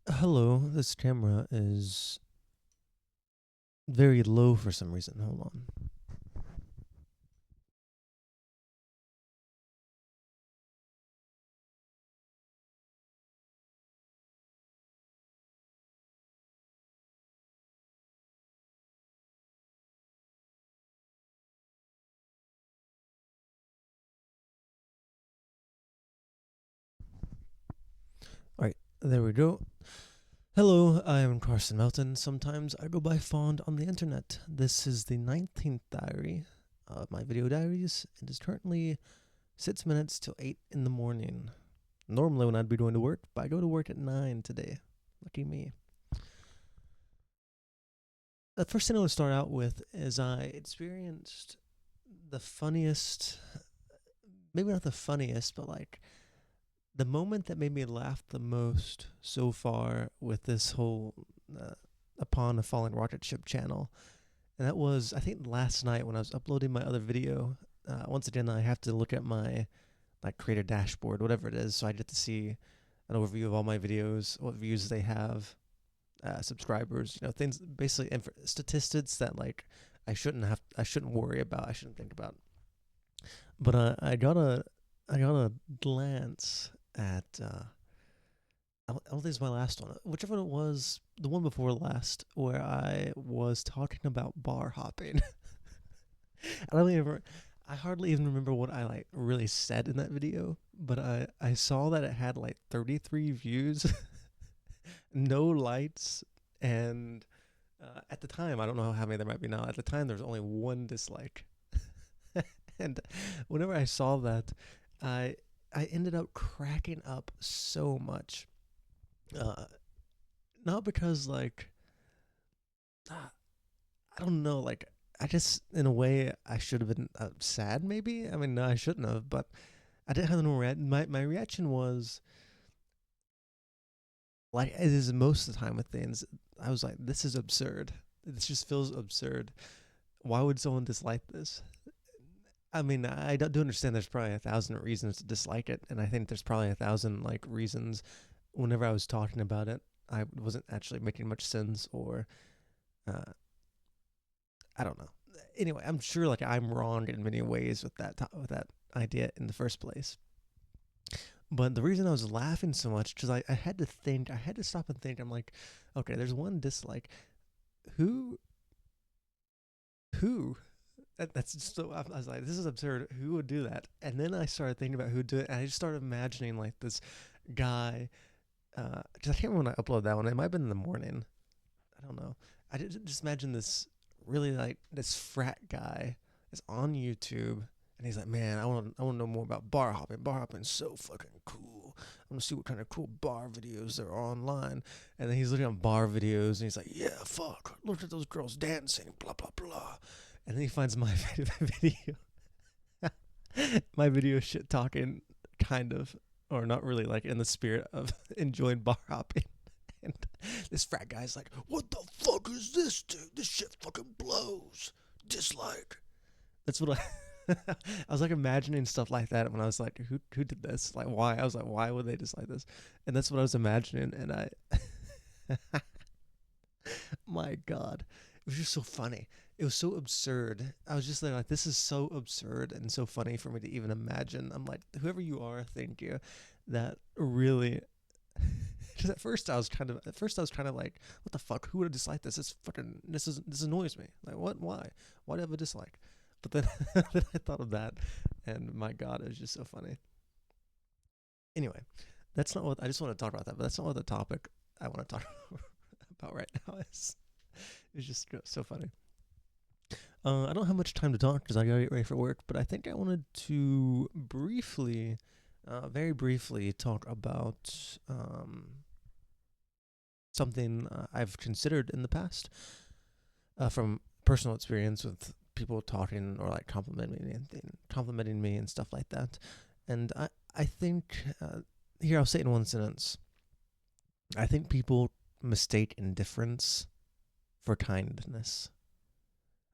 Hello, this camera is very low for some reason. Hold on. Alright, there we go. Hello, I am Carson Melton. Sometimes I go by Fond on the internet. This is the 19th diary of my video diaries. It is currently 6 minutes till 8 in the morning. Normally, when I'd be going to work, but I go to work at 9 today. Lucky me. The first thing I want to start out with is I experienced the funniest, maybe not the funniest, but like the moment that made me laugh the most so far with this whole Upon a Falling Rocket Ship channel. And that was, I think, last night when I was uploading my other video. Once again, I have to look at my like creator dashboard, whatever it is, so I get to see an overview of all my videos, what views they have, subscribers, things, basically statistics that like I shouldn't worry about, I shouldn't think about. But I got a glance at I think it's my last one, whichever it was, the one before last, where I was talking about bar hopping. I don't even, I hardly even remember what I like really said in that video, but I saw that it had like 33 views, no lights, and at the time, I don't know how many there might be now. At the time, there was only one dislike, and whenever I saw that, I I ended up cracking up so much. Uh, Not because like I don't know, like I just in a way I should have been sad. Maybe, I mean, no, I shouldn't have, but I didn't have no reaction. My reaction was like it is most of the time with things. I was like, this is absurd. This just feels absurd. Why would someone dislike this? I mean, I do understand there's probably 1,000 reasons to dislike it, and I think there's probably 1,000 like reasons. Whenever I was talking about it, I wasn't actually making much sense, or uh, I don't know. Anyway, I'm sure like I'm wrong in many ways with that idea in the first place. But the reason I was laughing so much because I had to think, I had to stop and think. I'm like, okay, there's one dislike. Who who that's just so I was like, this is absurd. Who would do that? And then I started thinking about who would do it, and I just started imagining like this guy. Because I can't remember when I uploaded that one. It might have been in the morning. I don't know. I just imagine this really like this frat guy is on YouTube, and he's like, man, I want to know more about bar hopping. Bar hopping's so fucking cool. I want to see what kind of cool bar videos there are online. And then he's looking at bar videos, and he's like, yeah, fuck, look at those girls dancing, blah blah blah. And then he finds my video, my video shit talking, kind of, or not really, like in the spirit of enjoying bar hopping. And this frat guy's like, "What the fuck is this, dude? This shit fucking blows." Dislike. That's what I. I was like imagining stuff like that when I was like, "Who did this? Like, why?" I was like, "Why would they dislike this?" And that's what I was imagining, and my God, it was just so funny. It was so absurd. I was just like, this is so absurd and so funny for me to even imagine. I'm like, whoever you are, thank you. That really. Because at first I was kind of like, what the fuck? Who would have disliked this? This annoys me. Like, what? Why do I have a dislike? But then, then I thought of that, and my God, it was just so funny. Anyway, that's not what I just want to talk about that. But that's not what the topic I want to talk about right now is. It's just so funny. I don't have much time to talk because I gotta get ready for work. But I think I wanted to briefly, very briefly, talk about something I've considered in the past from personal experience with people talking or like complimenting me and stuff like that. And I think here I'll say it in one sentence. I think people mistake indifference for kindness.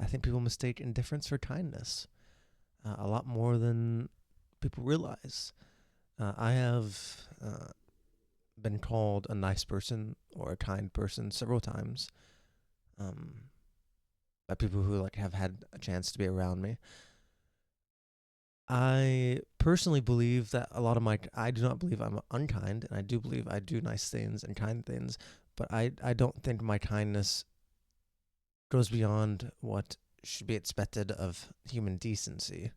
I think people mistake indifference for kindness a lot more than people realize. I have been called a nice person or a kind person several times, um, by people who like have had a chance to be around me. I personally believe that a lot of my I do not believe I'm unkind, and I do believe I do nice things and kind things, but I don't think my kindness goes beyond what should be expected of human decency.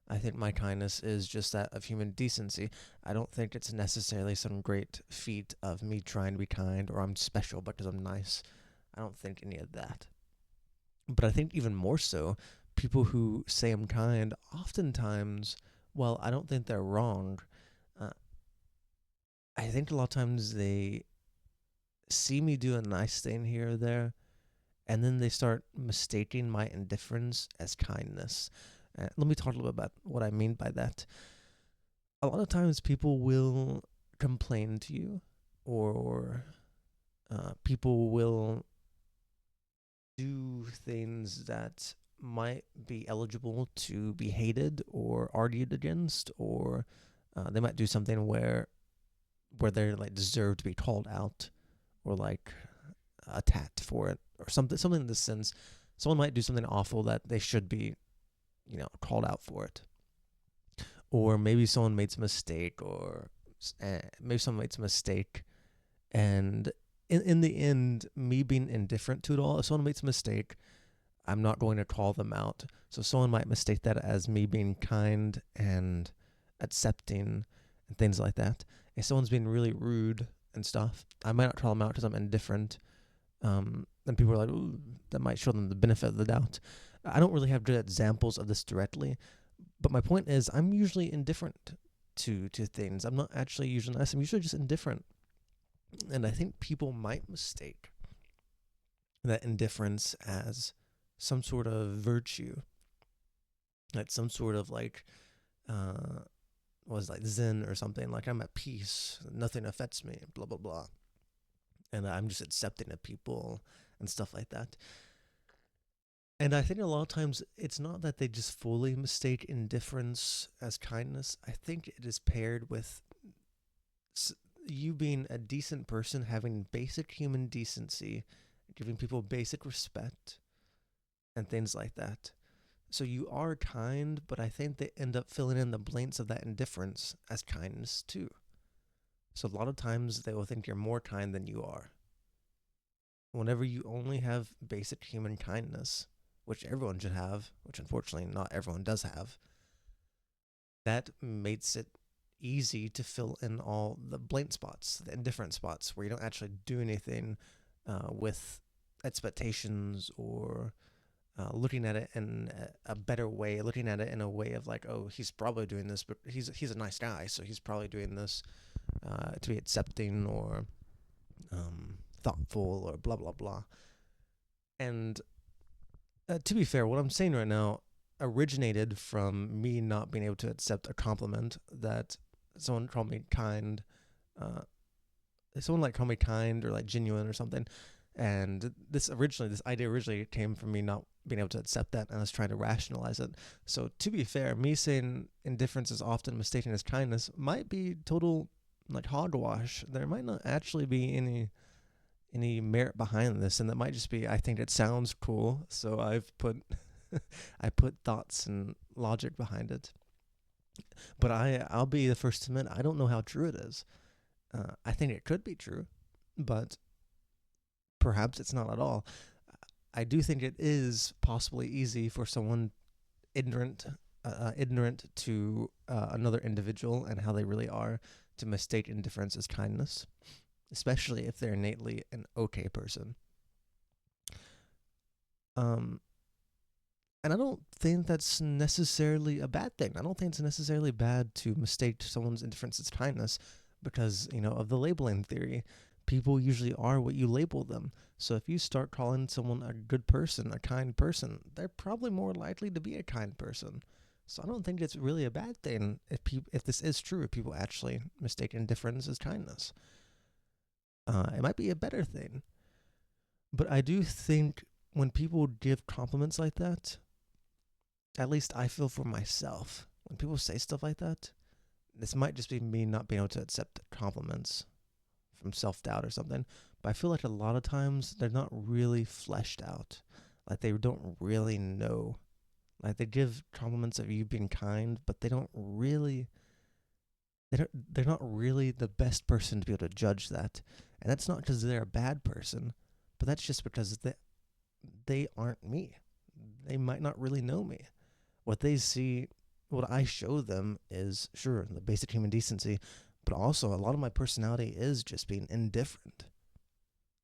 I think my kindness is just that of human decency. I don't think it's necessarily some great feat of me trying to be kind or I'm special because I'm nice. I don't think any of that. But I think even more so, people who say I'm kind, oftentimes, well, I don't think they're wrong. Uh, I think a lot of times they see me do a nice thing here or there, and then they start mistaking my indifference as kindness. Let me talk a little bit about what I mean by that. A lot of times people will complain to you, or people will do things that might be eligible to be hated or argued against, or they might do something where they're like deserve to be called out or like attacked for it or something in this sense. Someone might do something awful that they should be, called out for it. Or maybe someone made some mistake, or maybe someone made some mistake, and in the end, me being indifferent to it all, if someone makes a mistake, I'm not going to call them out. So someone might mistake that as me being kind and accepting and things like that. If someone's being really rude and stuff, I might not call them out because I'm indifferent. And people are like, ooh, that might show them the benefit of the doubt. I don't really have good examples of this directly, but my point is I'm usually indifferent to things. I'm not actually usually nice. I'm usually just indifferent. And I think people might mistake that indifference as some sort of virtue, like some sort of like, was like Zen or something. Like I'm at peace, nothing affects me, blah blah blah, and I'm just accepting of people and stuff like that. And I think a lot of times it's not that they just fully mistake indifference as kindness. I think it is paired with you being a decent person, having basic human decency, giving people basic respect, and things like that. So you are kind, but I think they end up filling in the blanks of that indifference as kindness too. So a lot of times they will think you're more kind than you are. Whenever you only have basic human kindness, which everyone should have, which unfortunately not everyone does have, that makes it easy to fill in all the blank spots, the indifferent spots where you don't actually do anything with expectations or looking at it in a better way, looking at it in a way of like, oh, he's probably doing this, but he's a nice guy, so he's probably doing this to be accepting or thoughtful or blah blah blah. And to be fair, what I'm saying right now originated from me not being able to accept a compliment that someone called me kind. Uh, Someone like called me kind or like genuine or something. And this idea originally came from me not being able to accept that, and I was trying to rationalize it. So to be fair, me saying indifference is often mistaken as kindness might be total like hogwash. There might not actually be any merit behind this, and that might just be I think it sounds cool, so I've put I put thoughts and logic behind it. But I'll be the first to admit I don't know how true it is. I think it could be true, but perhaps it's not at all. I do think it is possibly easy for someone ignorant to another individual and how they really are to mistake indifference as kindness, especially if they're innately an okay person. Um, and I don't think that's necessarily a bad thing. I don't think it's necessarily bad to mistake someone's indifference as kindness because, of the labeling theory. People usually are what you label them. So if you start calling someone a good person, a kind person, they're probably more likely to be a kind person. So I don't think it's really a bad thing if this is true, if people actually mistake indifference as kindness. It might be a better thing. But I do think when people give compliments like that, at least I feel for myself, when people say stuff like that, this might just be me not being able to accept compliments from self-doubt or something. But I feel like a lot of times they're not really fleshed out. Like they don't really know. Like they give compliments of you being kind, but they're not really the best person to be able to judge that. And that's not because they're a bad person, but that's just because they aren't me. They might not really know me. What they see, what I show them is, sure, the basic human decency, but also a lot of my personality is just being indifferent.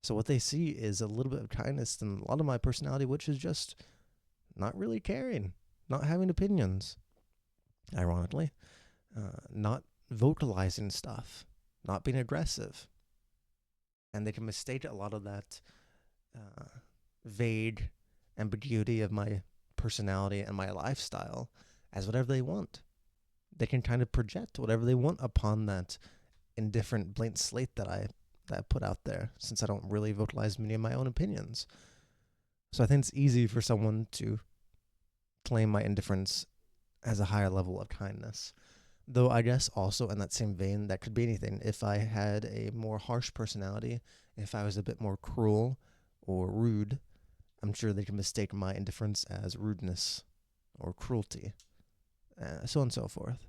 So what they see is a little bit of kindness and a lot of my personality, which is just not really caring, not having opinions, ironically, not vocalizing stuff, not being aggressive. And they can mistake a lot of that vague ambiguity of my personality and my lifestyle as whatever they want. They can kind of project whatever they want upon that indifferent blank slate that I put out there, since I don't really vocalize many of my own opinions. So I think it's easy for someone to claim my indifference as a higher level of kindness. Though I guess also in that same vein, that could be anything. If I had a more harsh personality, if I was a bit more cruel or rude, I'm sure they can mistake my indifference as rudeness or cruelty, so on and so forth.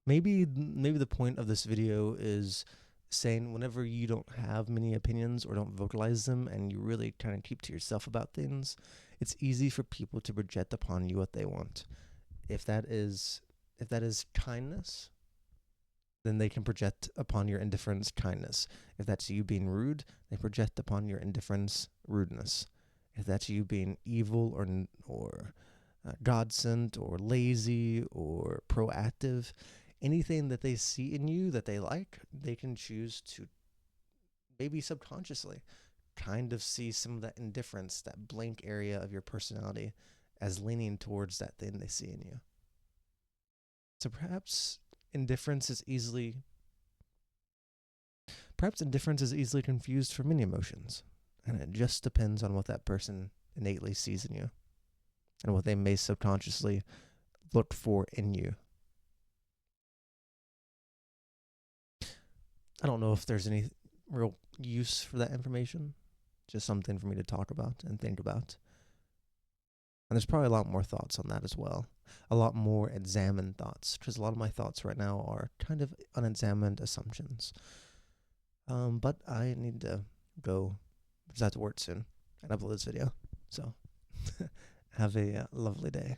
Maybe the point of this video is saying whenever you don't have many opinions or don't vocalize them and you really kind of keep to yourself about things, it's easy for people to project upon you what they want. If that is kindness, then they can project upon your indifference kindness. If that's you being rude, they project upon your indifference rudeness. If that's you being evil or God sent or lazy or proactive, anything that they see in you that they like, they can choose to maybe subconsciously kind of see some of that indifference, that blank area of your personality, as leaning towards that thing they see in you. So perhaps indifference is easily confused for many emotions, and it just depends on what that person innately sees in you and what they may subconsciously look for in you. I don't know if there's any real use for that information, just something for me to talk about and think about. And there's probably a lot more thoughts on that as well. A lot more examined thoughts, because a lot of my thoughts right now are kind of unexamined assumptions. But I need to go, because I have to work soon and upload this video. So have a lovely day.